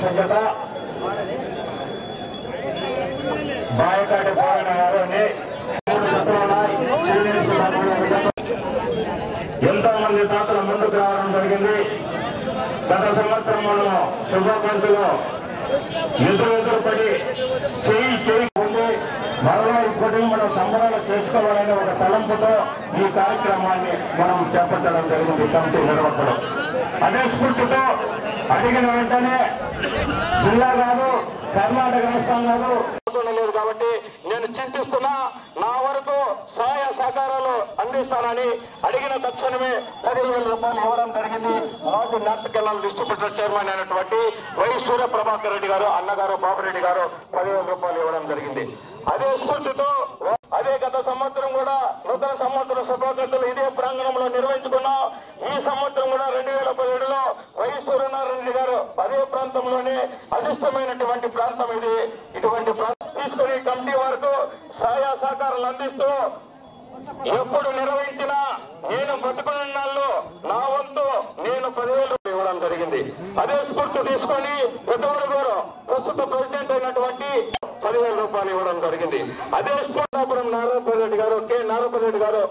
సంజత బాయకాటి పోరాట గారు ఎంతో మంది తాతలు ముందుకు రావడం జరిగింది. గత సంవత్సరంలో శుభపంతులో ఎదురు పడి చేయి మరలా ఇప్పటి మనం సంబరాలు చేసుకోవాలనే ఒక తలంపుతో ఈ కార్యక్రమాన్ని మనం చేపట్టడం జరిగింది కమిటీ నిర్వాహకులు. అదే స్ఫూర్తితో అడిగిన వెంటనే జిల్లా కాదు కర్ణాటక రాష్ట్రం కాదు లేదు కాబట్టి నేను చింతిస్తున్నా నా వరకు సహాయ సహకారాలు అందిస్తానని అడిగిన తక్షణమే 10,000 రూపాయలు ఇవ్వడం జరిగింది. మాజీ నాటకెళ్ళాలి డిస్ట్రిబ్యూటర్ చైర్మన్ అయినటువంటి వై సూర్య ప్రభాకర్ రెడ్డి గారు అన్నగారు బాబురెడ్డి గారు 10,000 రూపాయలు ఇవ్వడం జరిగింది. అదే స్ఫూర్తితో అదే గత సంవత్సరం కూడా నూతన సంవత్సర శుభాకాంక్షలు ఇదే ప్రాంగణంలో నిర్వహించుకున్నాం. ఈ సంవత్సరం కూడా 2017లో వై సూర్యనారాయణ రెడ్డి గారు అదే ప్రాంతంలోనే అధిష్టమైనటువంటి ప్రాంతం ఇది. ఇటువంటి తీసుకుని కమిటీ వరకు సహాయ సహకారాలు అందిస్తూ ఎప్పుడు నిర్వహించినా నేను బతుకున్న నాళ్ళు నా వంతు నేను 10,000 రూపాయలు ఇవ్వడం జరిగింది. అదే స్ఫూర్తి తీసుకొని పెద్దవాడు గారు ప్రస్తుత ప్రెసిడెంట్ అయినటువంటి 10,000 రూపాయలు ఇవ్వడం జరిగింది. అదే స్ఫూర్తిపురం నారాయణ రెడ్డి గారు కె నారాయణ రెడ్డి గారు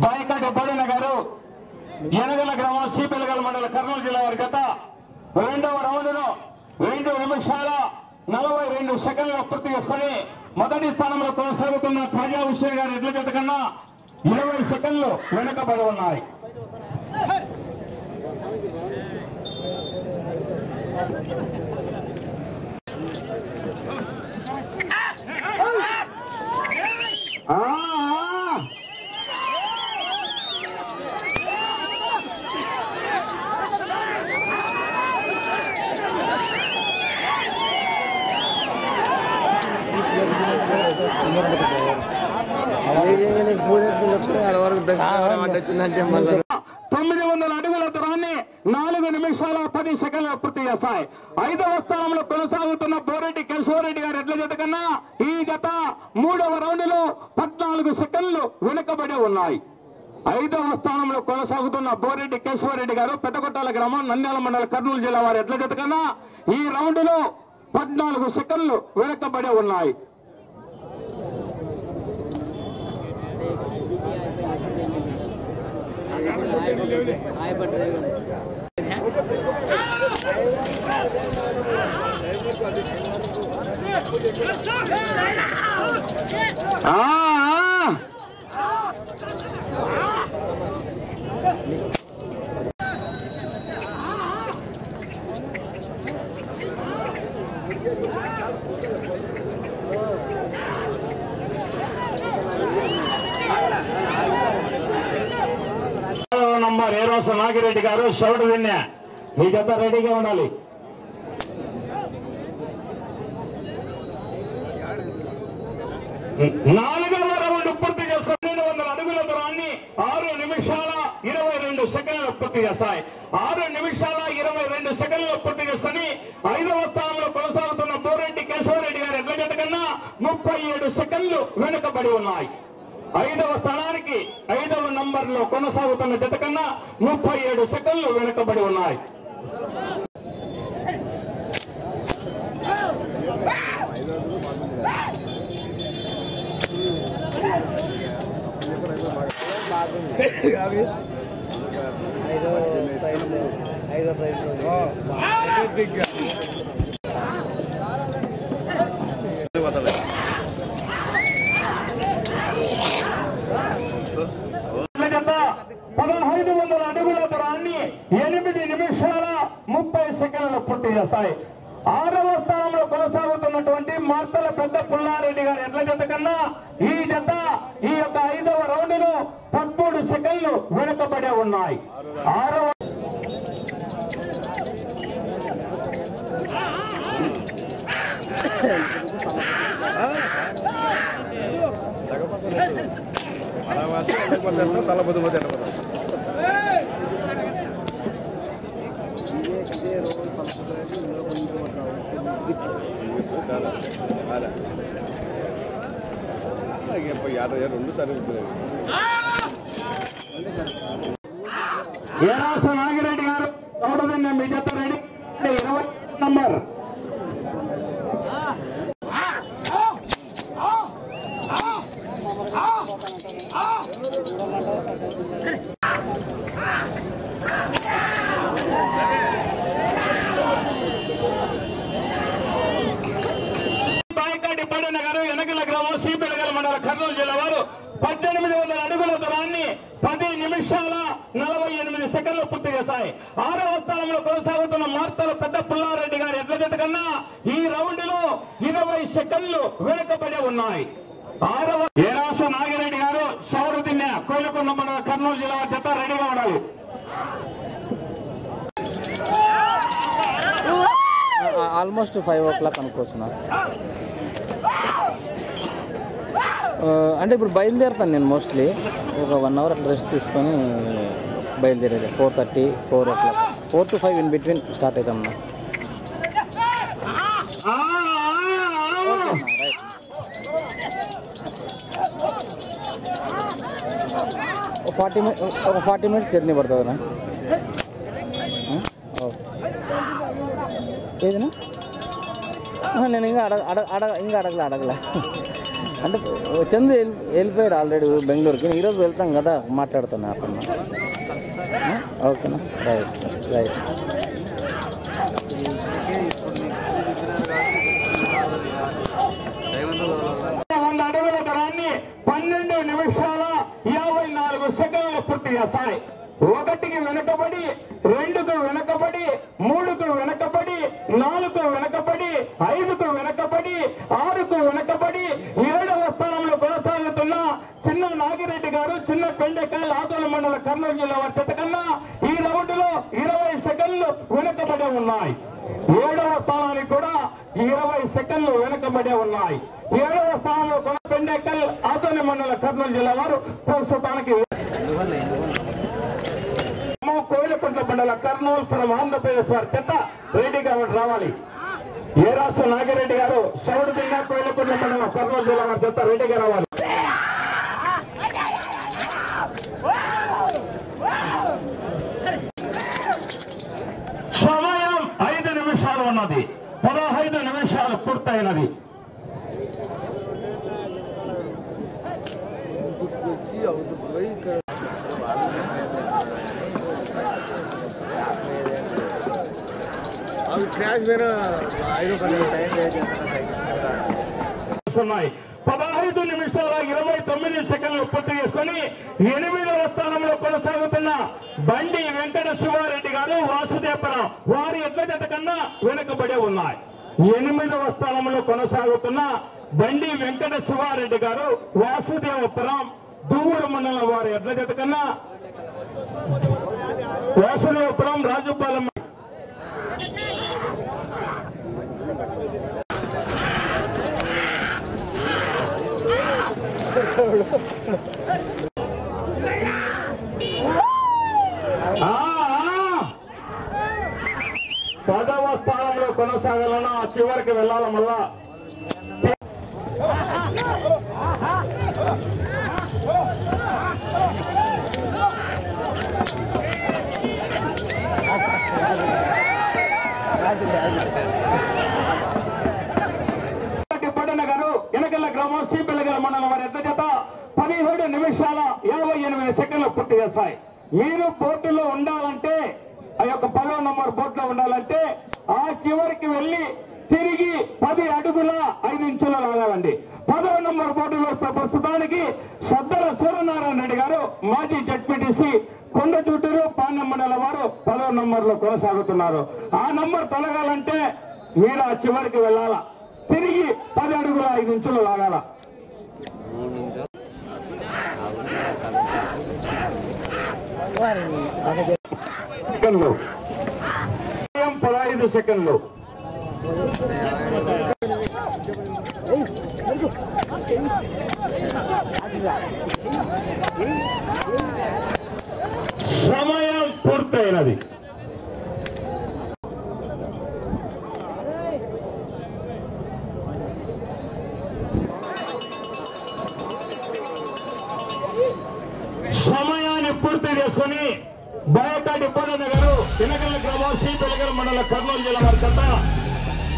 బాయకాటి బోడన్న గారు యనగల గ్రామం సిపిఎల్గల్ మండల కర్నూలు జిల్లా వారి గత 2వ రౌండ్లో 2 నిమిషాల 42 సెకండ్లు పూర్తి చేసుకుని మొదటి స్థానంలో కొనసాగుతున్న తాజా హుస్సేన్ గారి ఎడ్ల జత కన్నా 20 సెకండ్లు వెనుకబడి ఉన్నాయి. వచ్చిందంటే 900 అడుగుల దూరాన్ని 4 నిమిషాల 10 సెకండ్లు పూర్తి చేస్తాయి. 5వ స్థానంలో కొనసాగుతున్న బోరెడ్డి కేశవరెడ్డి గారి ఎడ్ల జత కన్నా ఈ జత 3వ రౌండ్లో 14 సెకండ్లు వెనుకబడి ఉన్నాయి. 5వ స్థానంలో కొనసాగుతున్న బోరెడ్డి కేశవరెడ్డి గారు పెద్దకొట్టాల గ్రామం నంద్యాల మండల కర్నూలు జిల్లా వారి ఎడ్ల జత కన్నా ఈ రౌండ్లో 14 సెకండ్లు వెనుకబడి ఉన్నాయి. నంబర్ ఏరోస నాగిరెడ్డి గారు షౌట్ విన్నే. మీ జత రెడీగా ఉండాలి. నాలుగవ రౌండ్ పూర్తి చేసుకుని 200 అడుగుల దూరాన్ని 6 నిమిషాల 22 సెకండ్లు పూర్తి చేస్తాయి. 6 నిమిషాల 22 సెకండ్లు పూర్తి చేసుకుని 5వ స్థానంలో కొనసాగుతున్న బోరెడ్డి కేశవరెడ్డి గారి ఎడ్ల జత కన్నా 37 సెకండ్లు వెనుకబడి ఉన్నాయి. 5వ స్థానానికి 5వ నంబర్లో కొనసాగుతున్న జత కన్నా 37 సెకండ్లు వెనుకబడి ఉన్నాయి. అడుగుల దూరాన్ని 8 నిమిషాల 30 సెకండ్లు పూర్తి చేస్తాయి. 6వ స్థానంలో కొనసాగుతున్నటువంటి మార్తల పెద్ద పుల్లారెడ్డి గారి ఎడ్ల జత కన్నా ఈ జత ఈ యొక్క 5వ రౌండ్ లో 13 సెకండ్లు వెనుకబడే ఉన్నాయి. 6వ ఏరాస నాగిరెడ్డి గారు చూడదండి. మీ జత రెడీ 20 నంబర్ బాయికాటి పడిన గారు ఎనగల గ్రామం సిపిఎల్ మండల కర్నూలు జిల్లా వారు 1800 అడుగుల దూరాన్ని 10 నిమిషాల 48 సెకండ్లు పూర్తి చేశాయి. 6వ స్థానంలో కొనసాగుతున్న మార్తల పెద్ద పుల్లారెడ్డి గారి ఎడ్ల జత కన్నా ఈ రౌండ్ లో 20 సెకండ్లు వెనుకబడి ఉన్నాయి. 6వ ఏరాస నాగిరెడ్డి గారు సౌరదిన్య కోయిలకొండ మండల కర్నూలు జిల్లా జత రెడీగా ఉండాలి. ఆల్మోస్ట్ 5 o'clock అనుకోవచ్చు. అంటే ఇప్పుడు బయలుదేరుతాను నేను మోస్ట్లీ ఒక 1 hour అట్లా రెస్ట్ తీసుకొని బయలుదేరేది. 4:30 4 o'clock 4 to 5 in between start అవుతాం. 40 minutes జర్నీ పడుతుందన్నా. ఏదన్నా నేను ఇంకా అడగలే అంటే చందు వెళ్ళిపోయాడు ఆల్రెడీ బెంగళూరుకి. ఈరోజు వెళ్తాం కదా మాట్లాడుతున్నా అక్కడ. ఓకేనా రైట్. అడుగుల దూరాన్ని 12 నిమిషాల 54 సెకండ్లు పూర్తి చేస్తాయి. 1కి వెనుకబడి 2కు వెనుకబడి 3కు వెనుకబడి 4కు వెనుకబడి 5కు వెనుకబడి 6కు వెనుకబడి 7వ స్థానంలో కొనసాగుతున్న చిన్న నాగిరెడ్డి గారు చిన్న పెండకాయల ఆదోళ మండల కర్నూలు జిల్లా వారి జత కన్నా ఈ రౌండ్ లో 20 సెకండ్లు వెనుకబడి ఉన్నాయి. 7వ స్థానానికి కూడా 20 సెకండ్లు వెనుకబడి ఉన్నాయి. 7వ స్థానంలో కొన పెండకల్ ఆదోళ మండల కర్నూలు జిల్లా వారు ప్రస్తుతానికి కోయిలకొండ మండల కర్నూలు ఫ్రం ఆంధ్రప్రదేశ్ వారి చెత్త రెడీగా రావాలి. ఏరాస నాగిరెడ్డి గారు సౌడిగా కోయిలకొండ మండల కర్నూలు జిల్లా వారి చెత్త రెడీగా రావాలి. సమయం 5 నిమిషాలు ఉన్నది. 15 నిమిషాలు పూర్తయినది. ఉన్నాయి 15 నిమిషాల 29 సెకండ్లు పూర్తి చేసుకొని 8వ స్థానంలో కొనసాగుతున్న బండి వెంకట శివారెడ్డి గారు వాసుదేవపురం వారి ఎడ్ల జత కన్నా వెనుకబడే ఉన్నాయి. 8వ స్థానంలో కొనసాగుతున్న బండి వెంకట శివారెడ్డి గారు వాసుదేవపురం దువ్వూరు మండలం వారి ఎడ్ల జత కన్నా వాసుదేవపురం రాజుపాలెం పదవ స్థానంలో కొనసాగాలన్నా చివరికి వెళ్ళాల మళ్ళా ఎనకల్ల గ్రామం సిపిల్లగల మండలం వారి ఎద్ద జత 17 నిమిషాల 58 సెకండ్లు పూర్తి చేస్తాయి. మీరు బోర్డులో ఉండాలంటే ఆ యొక్క 10వ నంబర్ బోర్డులో ఉండాలంటే ఆ చివరికి వెళ్ళి తిరిగి 10 అడుగుల 5 ఇంచులు లాగాలండి. 10వ నంబర్ బోర్డులో ప్రస్తుతానికి సద్దల సూర్యనారాయణ రెడ్డి గారు మాజీ జడ్పీటీసీ కొండ చుట్టూరు పాణ్యం మండలం వారు 10వ నంబర్లో కొనసాగుతున్నారు. ఆ నంబర్ తొలగాలంటే మీరు ఆ చివరికి వెళ్ళాలా, తిరిగి 10 అడుగుల 5 ఇంచులు లాగాల. 15 సెకండ్లు. సమయం పూర్తయినది. సమయాన్ని పూర్తి చేసుకుని బయకాటి పోలన్న గారు ఎనకల్ల గ్రామం సిపిల్లగల మండల కర్నూలు జిల్లా వారి కథ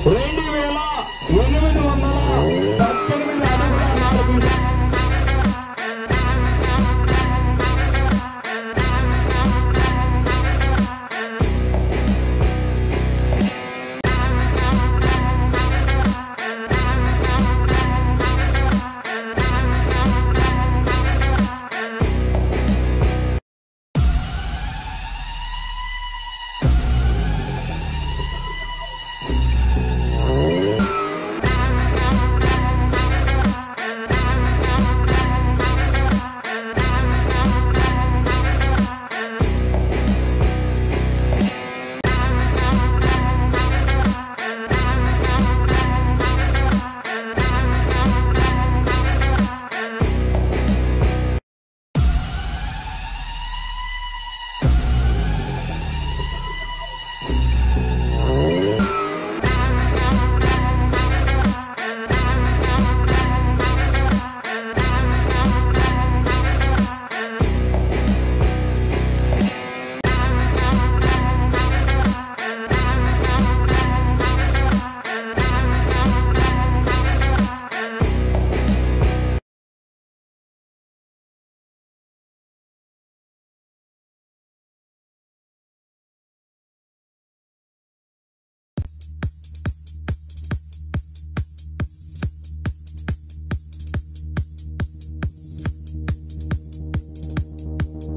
2800